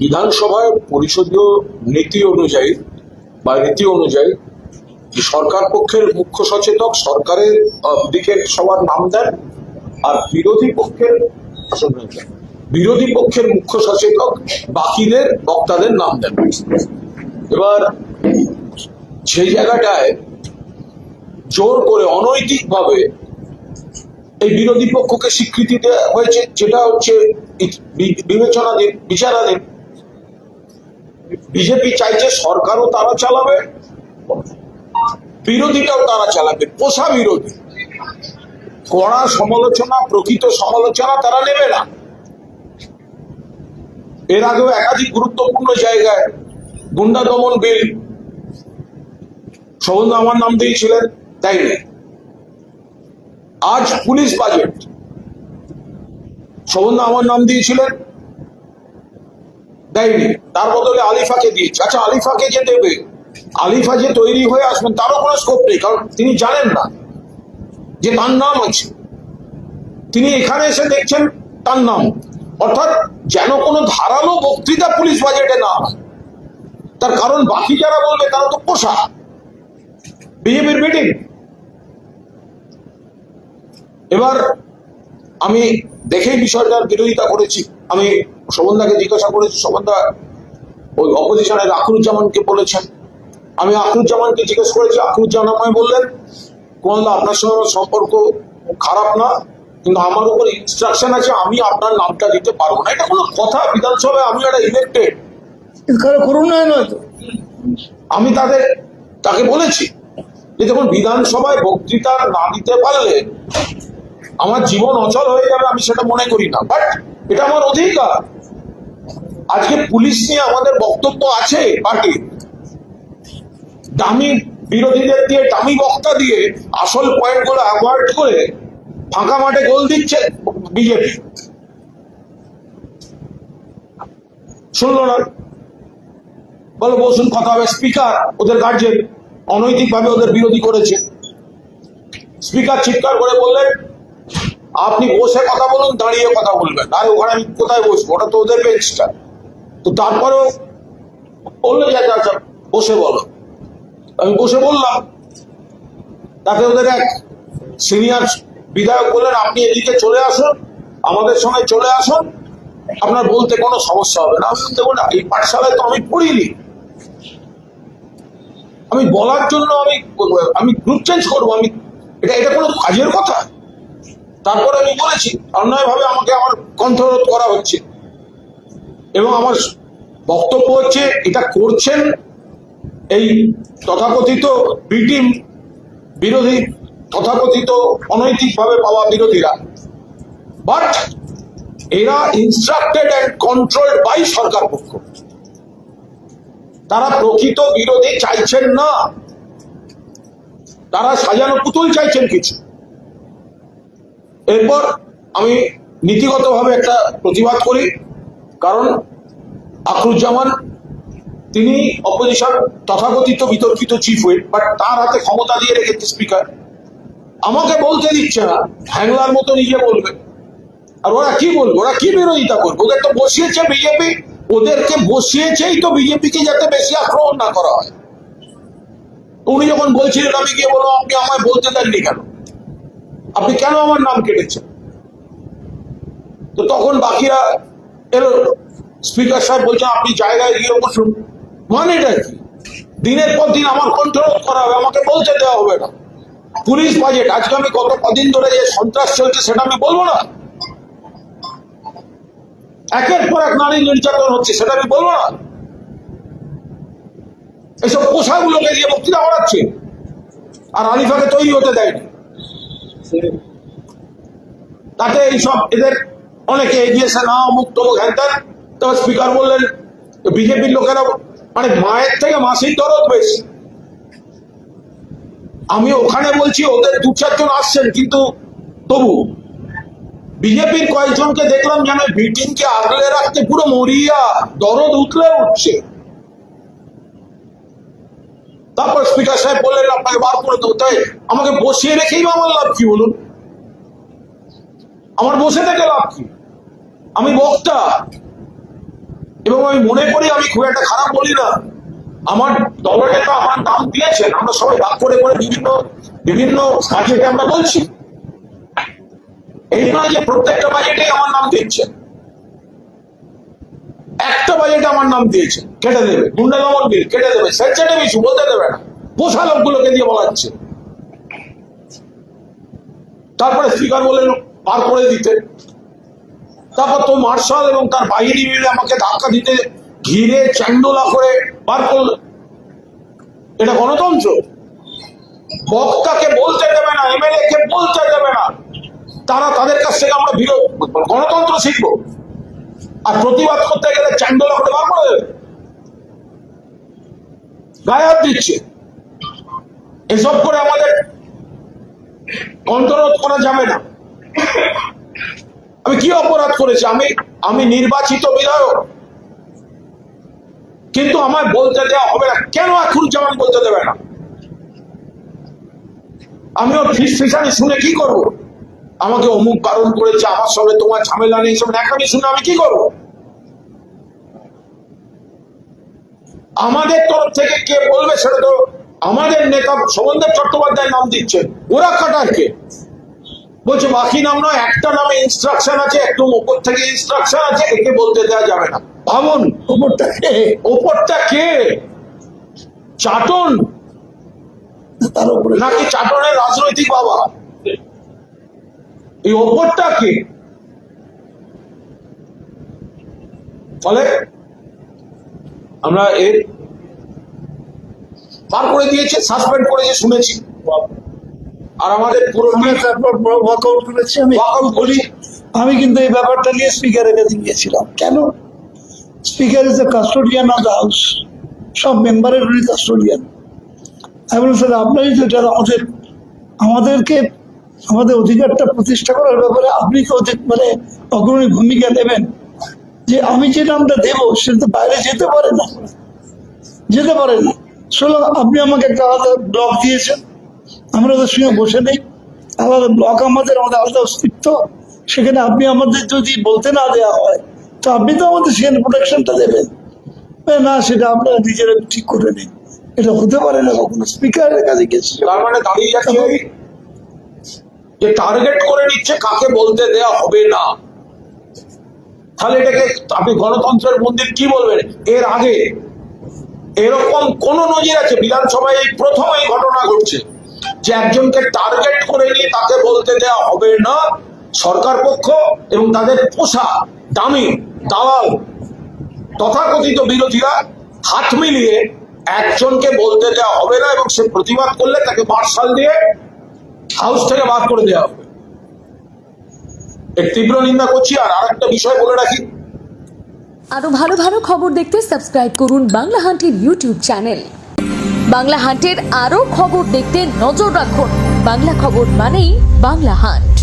বিধানসভায় পরিষদীয় নীতি অনুযায়ী যে সরকার পক্ষের মুখ্য সচেতক সরকারের দিকের সবার নাম দেন, আর বিরোধী পক্ষের মুখ্য সচেতক বাকিদের বক্তাদের নাম দেন। এবার সেই জায়গাটায় জোর করে অনৈতিকভাবে এই বিরোধী পক্ষকে স্বীকৃতি দেওয়া হয়েছে, যেটা হচ্ছে বিচারাধীন। বিজেপি চাইছে সরকারও তারা চালাবে, বিরোধীটাও তারা চালাবে, পোষা বিরোধী। কড়া সমালোচনা, প্রকৃত সমালোচনা তারা নেবে না। এর আগেও একাধিক গুরুত্বপূর্ণ জায়গায় গুন্ডা দমন বিল শোভনদা আমার নাম দিয়েছিলেন, তাই না? আজ পুলিশ বাজেট শোভনদা আমার নাম দিয়েছিলেন, দেয়নি, তার বদলে আলিফাকে দিয়েছে। আচ্ছা, আলিফাকে যে দেবে, আলিফা যে তৈরি হয়ে আসবেন তারও কোনো স্কোপ নেই, কারণ তিনি জানেন না যে তার নাম আছে। তিনি এখানে এসে দেখছেন তার নাম, অর্থাৎ যেন কোনো ধারালো বক্তৃতা পুলিশ বাজেটে না হয়। তার কারণ বাকি যারা বলবে তারা তো পোষা বিজেপির মিটিং। এবার আমি দেখেই বিষয়টার বিরোধিতা করেছি। আমি শোভনদাকে জিজ্ঞাসা করেছি, শোভনদা ওই অপোজিশনের আখরুজ্জামানকে বলেছেন। আমি আখরুজ্জামানকে জিজ্ঞেস করেছি, আখরুজ্জামান আমায় বললেন, কোনদা আপনার সঙ্গে সম্পর্ক খারাপ না, কিন্তু আমার উপর ইনস্ট্রাকশন আছে, আমি আপনার নামটা দিতে পারবো না। এটা কোনো কথা? বিধানসভায় আমি একটা ইলেক্টেড, করুন নয় তো। আমি তাকে বলেছি যে দেখুন, বিধানসভায় বক্তৃতা না দিতে পারলে আমার জীবন অচল হয়ে যাবে, আমি সেটা মনে করি না, বাট এটা আমার অধিকার। আজকে পুলিশ নিয়ে আমাদের বক্তব্য আছে, পার্টির দামি বিরোধীদের দিয়ে, দামি বক্তা দিয়ে আসল পয়েন্ট গুলো অ্যাভয়েড করে ফাঁকা মাঠে গোল দিচ্ছে বিজেপি। শুনলো না, বলো বসুন কথা হবে। স্পিকার ওদের গার্জেন অনৈতিক ভাবে ওদের বিরোধী করেছে। স্পিকার চিৎকার করে বললেন, আপনি বসে কথা বলুন, দাঁড়িয়ে কথা বলবেন। আরে ওখানে আমি কোথায় বসবো? ওটা তো ওদের বেঞ্চটা। তো তারপরেও বললে যে আচ্ছা বসে বলো। আমি বসে বললাম। তাতে ওদের এক সিনিয়র বিধায়ক বললেন, আপনি এদিকে চলে আসুন, আমাদের সঙ্গে চলে আসুন, আপনার বলতে কোনো সমস্যা হবে না। আমি দেখুন, এই পাঠশালায় তো আমি পড়িনি, আমি বলার জন্য আমি গ্রুপ চেঞ্জ করবো? এটা কোনো কাজের কথা? তারপরে আমি বলেছি, অন্যায়ভাবে আমাকে আমার কণ্ঠরোধ করা হচ্ছে, এবং আমার বক্তব্য হচ্ছে এটা করছেন এই তথাকথিত বিটিম বিরোধী, তথাকথিত অনৈতিকভাবে পাওয়া বিরোধীরা, বাট এরা ইনস্ট্রাক্টেড অ্যান্ড কন্ট্রোলড বাই সরকার পক্ষ। তারা প্রকৃত বিরোধী চাইছেন না, তারা সাজানো পুতুল চাইছেন কিছু। এরপর আমি নীতিগতভাবে একটা প্রতিবাদ করি, কারণ আখরুজ্জামান তিনি অপোজিশন তথাকথিত বিতর্কিত চিফ হুইপ, বাট তার হাতে ক্ষমতা দিয়ে রেখেছে স্পিকার। আমাকে বলতে দিচ্ছে না, হ্যাংলার মতো নিজে বলবে। আর ওরা কি বলবে? ওরা কি বিরোধিতা করবে? ওদের তো বসিয়েছে বিজেপি, ওদেরকে বসিয়েছেই তো বিজেপিকে যাতে বেশি আক্রমণ না করা হয়। উনি যখন বলছিলেন, আমি গিয়ে বললাম, আপনি আমায় বলতে দেননি কেন? আপনি কেন আমার নাম কেটেছেন? তো তখন বাকিরা এলো, স্পিকার সাহেব বলছেন আপনি জায়গায় গিয়ে বসুন। মানে এটা কি? দিনের পর দিন আমার কন্ট্রোল করা হবে, আমাকে বলতে দেওয়া হবে না। পুলিশ বাজেট, আজকে আমি গত কদিন ধরে যে সন্ত্রাস চলছে সেটা আমি বলবো না? একের পর এক নারী নির্যাতন হচ্ছে, সেটা আমি বলবো না? এইসব পোশাকগুলোকে দিয়ে বক্তৃতা করাচ্ছে, আর আলিফাকে তৈরি হতে দেয়নি। তাতে এইসব এদের অনেকে এগিয়েছে, না অমুক তমুক হ্যান ত্যান। তবে স্পিকার বললেন, বিজেপির লোকেরা মানে মায়ের থেকে মাসির দরদ বেশি। আমি ওখানে বলছি ওদের দু চারজন আসছেন, কিন্তু তবু বিজেপির কয়েকজনকে দেখলাম যেন মিটিংকে আগলে রাখতে পুরো মরিয়া, দরদ উঠলে উঠছে। তারপর স্পিকার সাহেব বললেন আপনাকে বার করে দেবো। তাই আমাকে বসিয়ে রেখেই বা আমার লাভ কি? বলুন, আমার বসে থেকে লাভ কি? আমি বক্তা, এবং আমি মনে করি আমি খুব একটা খারাপ বলি না। আমার দলনেতা আমার নাম দিয়েছেন, আমরা সবাই ভাগ করে করে বিভিন্ন বিভিন্ন বাজেটে আমরা বলছি। এই নয় যে প্রত্যেকটা বাজেটে আমার নাম দিচ্ছে, একটা বাজেটে আমার নাম দিয়েছে কেটে দেবে, গুন্ডা দমন বিল কেটে দেবে, সেন্সিটিভ ইস্যু বলতে দেবে না, পোষা লোকগুলোকে দিয়ে বলাচ্ছে। তারপরে স্পিকার বললেন বার করে দিতে, তারপর তো মার্শাল এবং তার বাহিনী মিলে আমাকে ধাক্কা দিতে ঘিরে চ্যান্ডোলা করে বার করল। এটা গণতন্ত্র? বক্তাকে বলতে দেবে না, এমএলএ কে বলতে দেবে না, তারা তাদের কাছ থেকে আমরা বিরোধ গণতন্ত্র শিখবো, আর প্রতিবাদ করতে গেলে চ্যান্ডোলা করে বার করে দেবে, গায়ে হাত দিচ্ছে। এসব করে আমাদের কন্ট্রোল করা যাবে না। আমি কি অপরাধ করেছি? আমি নির্বাচিত বিধায়ক, কিন্তু আমায় বলতে দেওয়া হবে না। কেন আখরুজ্জামান বলতে দেবে না? আমি ওর ফিসফিসানি শুনে কি করবো? আমাকে অমুক বারণ করেছে, আমার সঙ্গে তোমার ঝামেলা নেই, সব ন্যাকামি শুনে আমি কি করবো? আমাদের তরফ থেকে কে বলবে সেটা তো আমাদের নেতা শোভনদেব চট্টোপাধ্যায় নাম দিচ্ছেন, ওরা কাটার কে? বলছে বাকি নাম নয়, একটা নামে ইনস্ট্রাকশন আছে, একদম উপর থেকে ইনস্ট্রাকশন আছে, একে বলতে দেওয়া যাবে না। ভাবুন, ওপরটা কে? চাটন তার উপরে নাকি চাটনের রাজনৈতিক বাবা? এই ওপরটা কে? ফলে আমরা এর বার করে দিয়েছে, সাসপেন্ড করেছে শুনেছি, আর আমাদের পুরো আমরা তারপর ওয়াকআউট করেছি। ওয়াকআউট বলি। আমি কিন্তু এই ব্যাপারটা নিয়ে স্পিকারের কাছে গিয়েছিলাম। কেন? Speaker is the custodian of the house, সব মেম্বারের উনি কাস্টোডিয়ান। আমি বললাম স্যার আপনারই তো এটা আমাদেরকে আমাদের অধিকারটা প্রতিষ্ঠা করার ব্যাপারে আপনি তো মানে অগ্রণী ভূমিকা নেবেন। যে আমি যে নামটা দেবো সেটা তো বাইরে যেতে পারে না, সুতরাং আপনি আমাকে একটা আলাদা ব্লক দিয়েছেন, আমরা ওদের সঙ্গে বসে নেই, আলাদা ব্লক আমাদের আলাদা অস্তিত্ব, সেখানে আপনি আমাদের যদি বলতে না দেওয়া হয় তো আপনি তো আমাদের সেখানে প্রোটেকশনটা দেবেন না, সেটা আপনারা নিজেরা ঠিক করে নিন। এটা হতে পারে না কখনো। স্পিকারের কাছে গেছি, তার মানে দাঁড়িয়ে যাচ্ছে যে টার্গেট করে নিচ্ছে কাকে বলতে দেয়া হবে না। তাহলে এটাকে আপনি গণতন্ত্রের মন্দির কি বলবেন? এর আগে এরকম কোন নজির আছে? বিধানসভায় এই প্রথম এই ঘটনা ঘটছে যে একজনকে টার্গেট করে নিয়ে তাকে বলতে দেওয়া হবে না। সরকার পক্ষ এবং তাদের পোষা দামি দালাল তথাকথিত বিরোধীরা হাত মিলিয়ে একজনকে বলতে দেওয়া হবে না, এবং সে প্রতিবাদ করলে তাকে মার্শাল দিয়ে হাউস থেকে বার করে দেওয়া হবে। এর তীব্র নিন্দা করছি। আর আরেকটা বিষয় বলে রাখি, আরো ভালো ভালো খবর দেখতে সাবস্ক্রাইব করুন বাংলা হান্টের ইউটিউব চ্যানেল। বাংলা হান্টের আরো খবর দেখতে নজর রাখুন। বাংলা খবর মানেই বাংলা হান্ট।